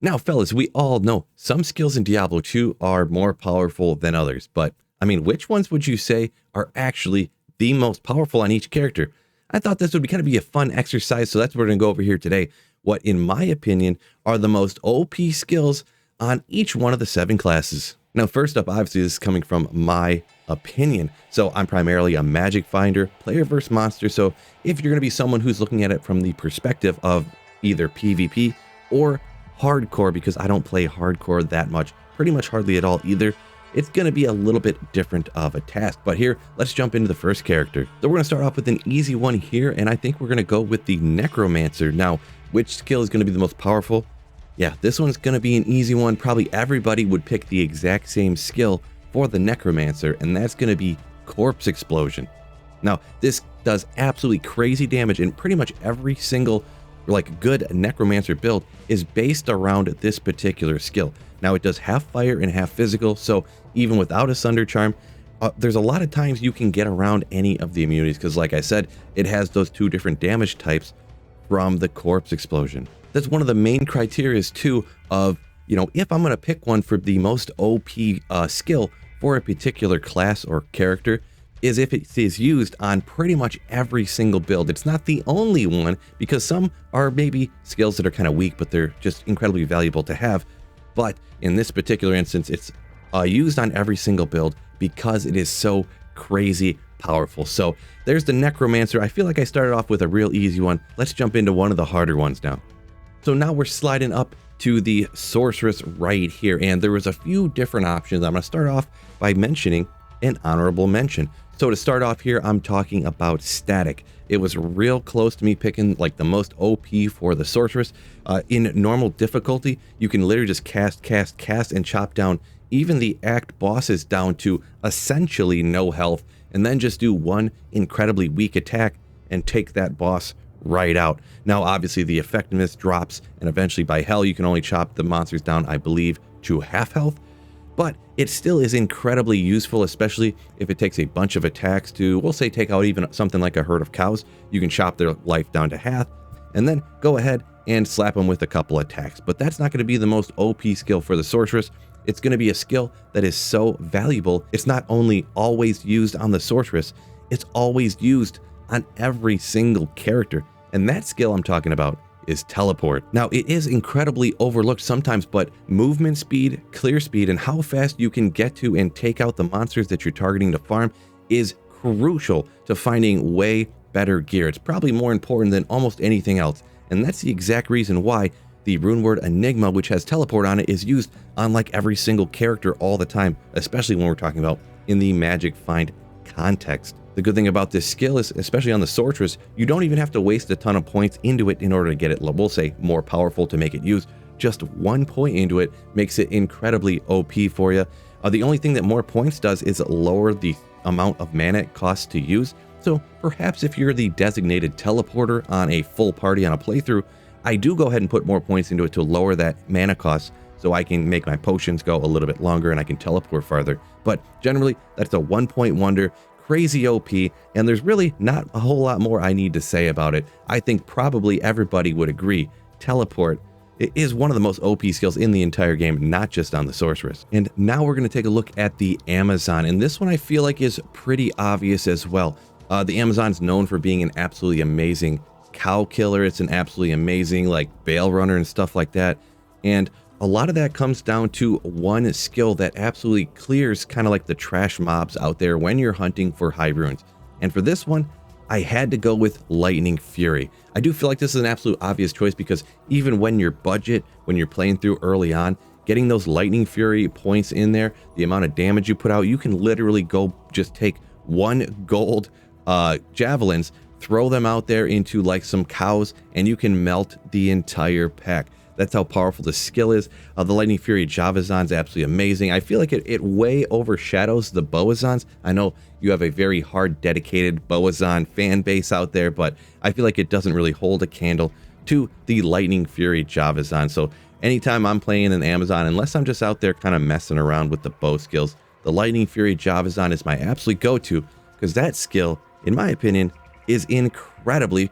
Now, fellas, we all know some skills in Diablo 2 are more powerful than others, but I mean, which ones would you say are actually the most powerful on each character? I thought this would kind of be a fun exercise, so that's what we're going to go over here today. What, in my opinion, are the most OP skills on each one of the 7 classes. Now, first up, obviously, this is coming from my opinion. So I'm primarily a magic finder, player versus monster. So if you're going to be someone who's looking at it from the perspective of either PvP or hardcore, because I don't play hardcore that much, pretty much hardly at all either, it's going to be a little bit different of a task. But here, let's jump into the first character. So we're going to start off with an easy one here, and I think we're going to go with the Necromancer. Now, which skill is going to be the most powerful? Yeah, this one's going to be an easy one. Probably everybody would pick the exact same skill for the Necromancer, and that's going to be Corpse Explosion. Now, this does absolutely crazy damage, and pretty much every single good Necromancer build is based around this particular skill. Now, it does half fire and half physical, so even without a Sunder Charm, there's a lot of times you can get around any of the immunities, because like I said, it has those 2 different damage types from the Corpse Explosion. That's one of the main criteria too of, if I'm going to pick one for the most OP skill for a particular class or character, is if it is used on pretty much every single build. It's not the only one, because some are maybe skills that are kind of weak, but they're just incredibly valuable to have. But in this particular instance, it's used on every single build because it is so crazy powerful. So there's the Necromancer. I feel like I started off with a real easy one. Let's jump into one of the harder ones now. So now we're sliding up to the Sorceress right here, and there was a few different options. I'm going to start off by mentioning an honorable mention. So to start off here, I'm talking about Static. It was real close to me picking like the most OP for the Sorceress. In normal difficulty, you can literally just cast, and chop down even the act bosses down to essentially no health, and then just do one incredibly weak attack and take that boss right out. Now, obviously, the effectiveness drops, and eventually by hell, you can only chop the monsters down, I believe, to half health. But it still is incredibly useful, especially if it takes a bunch of attacks to, we'll say, take out even something like a herd of cows. You can chop their life down to half, and then go ahead and slap them with a couple attacks. But that's not going to be the most OP skill for the Sorceress. It's going to be a skill that is so valuable. It's not only always used on the Sorceress, it's always used on every single character. And that skill I'm talking about is Teleport. Now, it is incredibly overlooked sometimes, but movement speed, clear speed, and how fast you can get to and take out the monsters that you're targeting to farm is crucial to finding way better gear. It's probably more important than almost anything else. And that's the exact reason why the runeword Enigma, which has Teleport on it, is used on like every single character all the time, especially when we're talking about in the magic find context. The good thing about this skill is, especially on the Sorceress, you don't even have to waste a ton of points into it in order to get it, we'll say, more powerful to make it use. Just 1 point into it makes it incredibly OP for you. The only thing that more points does is lower the amount of mana it costs to use. So perhaps if you're the designated teleporter on a full party on a playthrough, I do go ahead and put more points into it to lower that mana cost, so I can make my potions go a little bit longer and I can teleport farther. But generally, that's a 1 point wonder. Crazy OP, and there's really not a whole lot more I need to say about it. I think probably everybody would agree. Teleport, it is one of the most OP skills in the entire game, not just on the Sorceress. And now we're going to take a look at the Amazon, and this one I feel like is pretty obvious as well. The Amazon's known for being an absolutely amazing cow killer. It's an absolutely amazing Bale runner and stuff like that. And a lot of that comes down to one skill that absolutely clears kind of like the trash mobs out there when you're hunting for high runes. And for this one, I had to go with Lightning Fury. I do feel like this is an absolute obvious choice because even when you're playing through early on, getting those Lightning Fury points in there, the amount of damage you put out, you can literally go just take 1 gold javelins, throw them out there into like some cows, and you can melt the entire pack. That's how powerful the skill is. The Lightning Fury Javazan is absolutely amazing. I feel like it way overshadows the Boazons. I know you have a very hard, dedicated Boazon fan base out there, but I feel like it doesn't really hold a candle to the Lightning Fury Javazan. So anytime I'm playing an Amazon, unless I'm just out there kind of messing around with the bow skills, the Lightning Fury Javazan is my absolute go-to, because that skill, in my opinion, is incredibly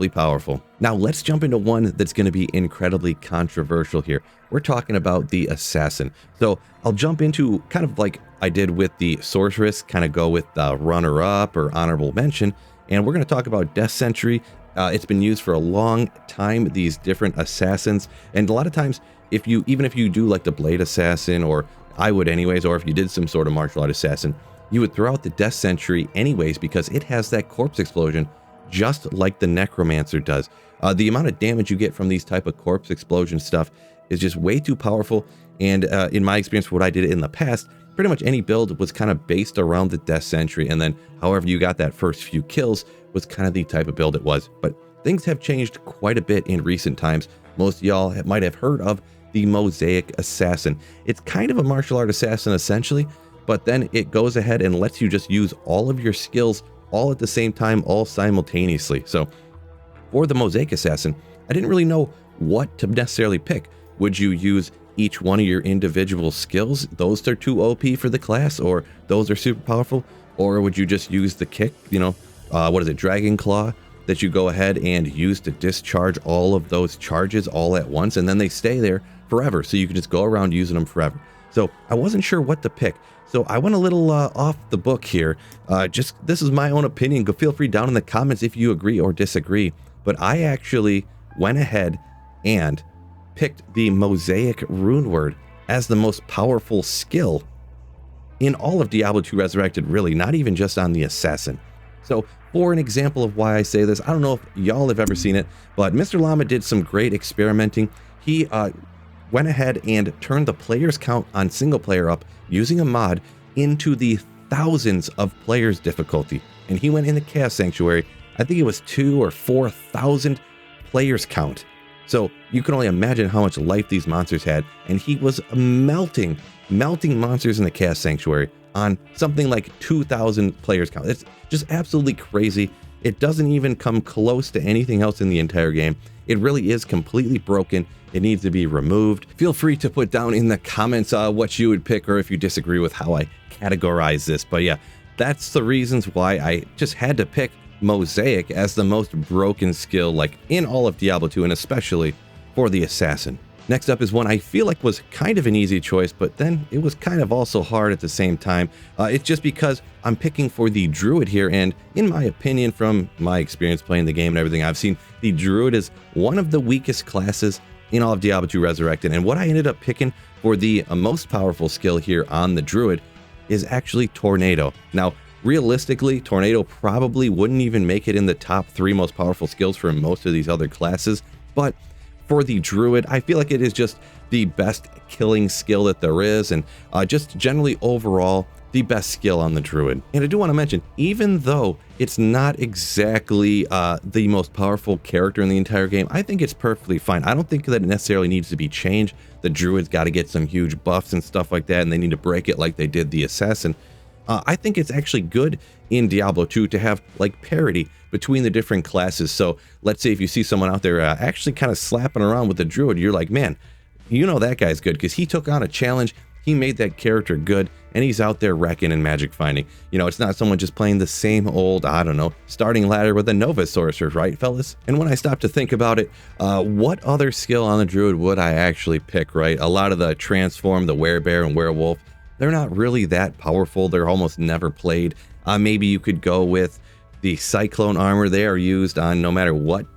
powerful. Now let's jump into one that's going to be incredibly controversial here. We're talking about the Assassin. So I'll jump into kind of like I did with the Sorceress, kind of go with the runner-up or honorable mention, and we're going to talk about Death Sentry. It's been used for a long time, these different assassins, and a lot of times even if you do like the Blade Assassin, or I would anyways, or if you did some sort of martial art assassin, you would throw out the Death Sentry anyways because it has that corpse explosion just like the Necromancer does. The amount of damage you get from these type of corpse explosion stuff is just way too powerful, and in my experience, what I did in the past, pretty much any build was kind of based around the Death Sentry, and then however you got that first few kills was kind of the type of build it was. But things have changed quite a bit in recent times. Most of y'all might have heard of the Mosaic Assassin. It's kind of a martial art assassin essentially, but then it goes ahead and lets you just use all of your skills all at the same time, all simultaneously. So for the Mosaic Assassin, I didn't really know what to necessarily pick. Would you use each one of your individual skills? Those are too OP for the class, or those are super powerful? Or would you just use the kick, what is it, Dragon Claw, that you go ahead and use to discharge all of those charges all at once, and then they stay there forever, so you can just go around using them forever. So I wasn't sure what to pick, so I went a little off the book here. This is my own opinion. Go feel free down in the comments if you agree or disagree, but I actually went ahead and picked the Mosaic Rune Word as the most powerful skill in all of Diablo 2 Resurrected, really, not even just on the Assassin. So for an example of why I say this, I don't know if y'all have ever seen it, but Mr. Llama did some great experimenting. He went ahead and turned the players count on single player up using a mod into the thousands of players difficulty. And he went into Chaos Sanctuary, I think it was 2,000 or 4,000 players count. So you can only imagine how much life these monsters had. And he was melting monsters in the Chaos Sanctuary on something like 2,000 players count. It's just absolutely crazy. It doesn't even come close to anything else in the entire game. It really is completely broken. It needs to be removed. Feel free to put down in the comments what you would pick, or if you disagree with how I categorize this. But yeah, that's the reasons why I just had to pick Mosaic as the most broken skill like in all of Diablo 2, and especially for the Assassin. Next up is one I feel like was kind of an easy choice, but then it was kind of also hard at the same time. It's just because I'm picking for the Druid here, and in my opinion, from my experience playing the game and everything I've seen, the Druid is one of the weakest classes in all of Diablo 2 Resurrected. And what I ended up picking for the most powerful skill here on the Druid is actually Tornado. Now, realistically, Tornado probably wouldn't even make it in the top 3 most powerful skills for most of these other classes, but for the Druid, I feel like it is just the best killing skill that there is, and just generally overall the best skill on the Druid. And I do want to mention, even though it's not exactly the most powerful character in the entire game, I think it's perfectly fine. I don't think that it necessarily needs to be changed. The Druid's got to get some huge buffs and stuff like that, and they need to break it like they did the Assassin. I think it's actually good in Diablo 2 to have like parity between the different classes. So let's say if you see someone out there actually kind of slapping around with the Druid, you're like, man, you know that guy's good because he took on a challenge, he made that character good, and he's out there wrecking and magic finding. You know, it's not someone just playing the same old, I don't know, starting ladder with a Nova Sorcerer, right, fellas? And when I stopped to think about it, what other skill on the Druid would I actually pick, right? A lot of the Transform, the Werebear, and Werewolf, they're not really that powerful. They're almost never played. Maybe you could go with the Cyclone armor. They are used on no matter what,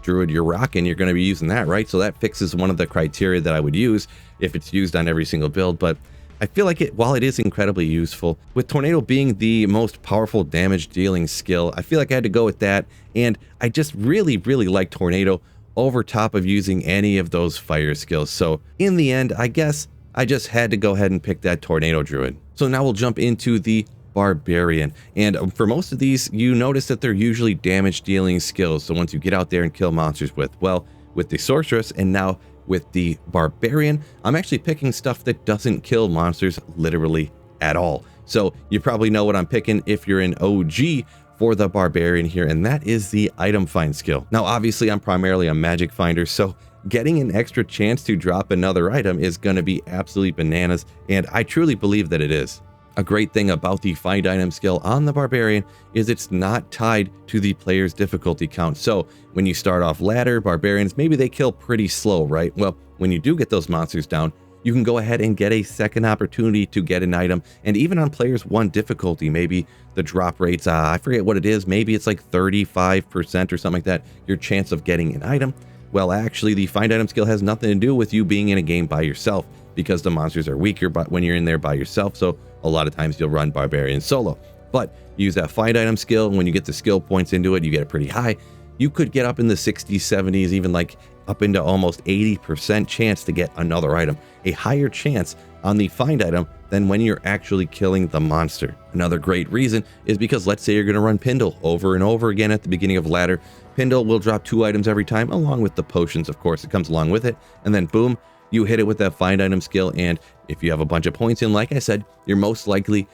Druid you're rocking, you're going to be using that, right? So that fixes one of the criteria that I would use if it's used on every single build. But I feel like while it is incredibly useful, with Tornado being the most powerful damage dealing skill, I feel like I had to go with that. And I just really like Tornado over top of using any of those fire skills. So in the end, I guess I just had to go ahead and pick that Tornado Druid. So now we'll jump into the Barbarian. And for most of these, you notice that they're usually damage dealing skills. So once you get out there and kill monsters with, well, with the Sorceress and now with the Barbarian, I'm actually picking stuff that doesn't kill monsters literally at all. So you probably know what I'm picking if you're an OG for the Barbarian here, and that is the item find skill. Now, obviously, I'm primarily a magic finder, so getting an extra chance to drop another item is going to be absolutely bananas, and I truly believe that it is. A great thing about the find item skill on the Barbarian is it's not tied to the player's difficulty count. So when you start off ladder, Barbarians, maybe they kill pretty slow, right? Well, when you do get those monsters down, you can go ahead and get a second opportunity to get an item. And even on players 1 difficulty, maybe the drop rates, I forget what it is, maybe it's like 35% or something like that, your chance of getting an item. Well, actually, the find item skill has nothing to do with you being in a game by yourself, because the monsters are weaker but when you're in there by yourself. So a lot of times you'll run Barbarian solo. But use that find item skill, and when you get the skill points into it, you get it pretty high. You could get up in the 60s, 70s, even like up into almost 80% chance to get another item. A higher chance on the find item than when you're actually killing the monster. Another great reason is because let's say you're going to run Pindle over and over again at the beginning of ladder. Pindle will drop 2 items every time, along with the potions, of course, it comes along with it. And then boom, you hit it with that find item skill. And if you have a bunch of points in, like I said, you're most likely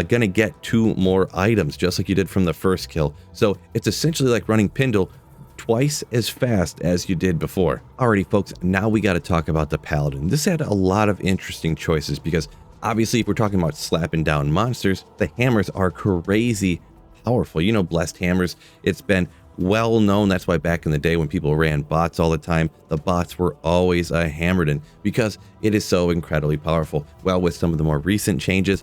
gonna get 2 more items, just like you did from the first kill. So it's essentially like running Pindle twice as fast as you did before. Alrighty folks, now we got to talk about the Paladin. This had a lot of interesting choices because obviously if we're talking about slapping down monsters, the hammers are crazy powerful. You know, blessed hammers, it's been well known. That's why back in the day when people ran bots all the time, the bots were always a Hammerden because it is so incredibly powerful. Well, with some of the more recent changes,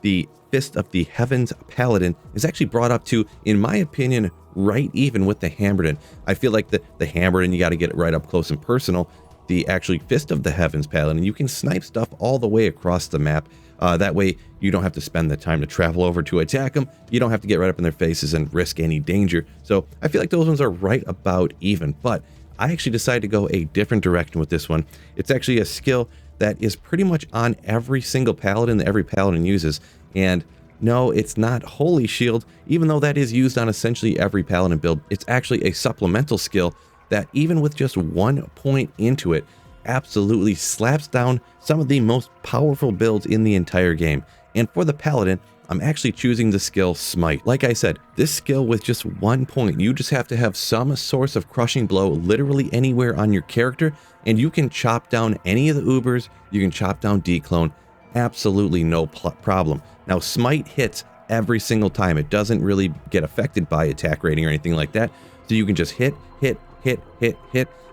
the Fist of the Heavens Paladin is actually brought up to, in my opinion, right even with the Hammerden. I feel like the Hammerden, you got to get it right up close and personal. The actually Fist of the Heavens Paladin, you can snipe stuff all the way across the map. That way you don't have to spend the time to travel over to attack them. You don't have to get right up in their faces and risk any danger. So I feel like those ones are right about even, but I actually decided to go a different direction with this one. It's actually a skill that is pretty much on every single Paladin that every Paladin uses. And no, it's not Holy Shield, even though that is used on essentially every Paladin build. It's actually a supplemental skill that even with just 1 point into it, absolutely slaps down some of the most powerful builds in the entire game. And for the Paladin, I'm actually choosing the skill Smite. Like I said, this skill with just 1 point, you just have to have some source of crushing blow literally anywhere on your character, and you can chop down any of the Ubers, you can chop down Declone, absolutely no problem. Now, Smite hits every single time. It doesn't really get affected by attack rating or anything like that. So you can just hit.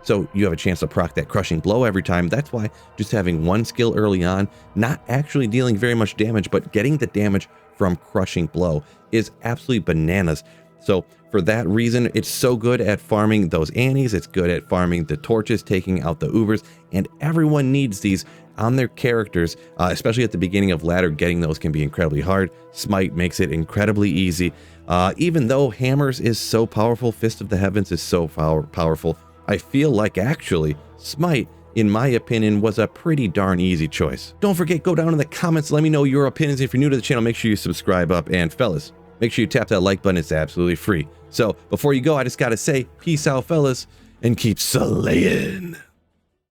So you have a chance to proc that crushing blow every time. That's why just having 1 skill early on, not actually dealing very much damage, but getting the damage from crushing blow is absolutely bananas. So for that reason, it's so good at farming those Annies. It's good at farming the torches, taking out the Ubers, and everyone needs these on their characters, especially at the beginning of ladder. Getting those can be incredibly hard. Smite makes it incredibly easy. Even though hammers is so powerful, Fist of the Heavens is so powerful, I feel like actually Smite, in my opinion, was a pretty darn easy choice. Don't forget, go down in the comments, let me know your opinions. If you're new to the channel, make sure you subscribe up, and fellas, make sure you tap that like button. It's absolutely free. So before you go, I just gotta say, peace out, fellas, and keep slaying.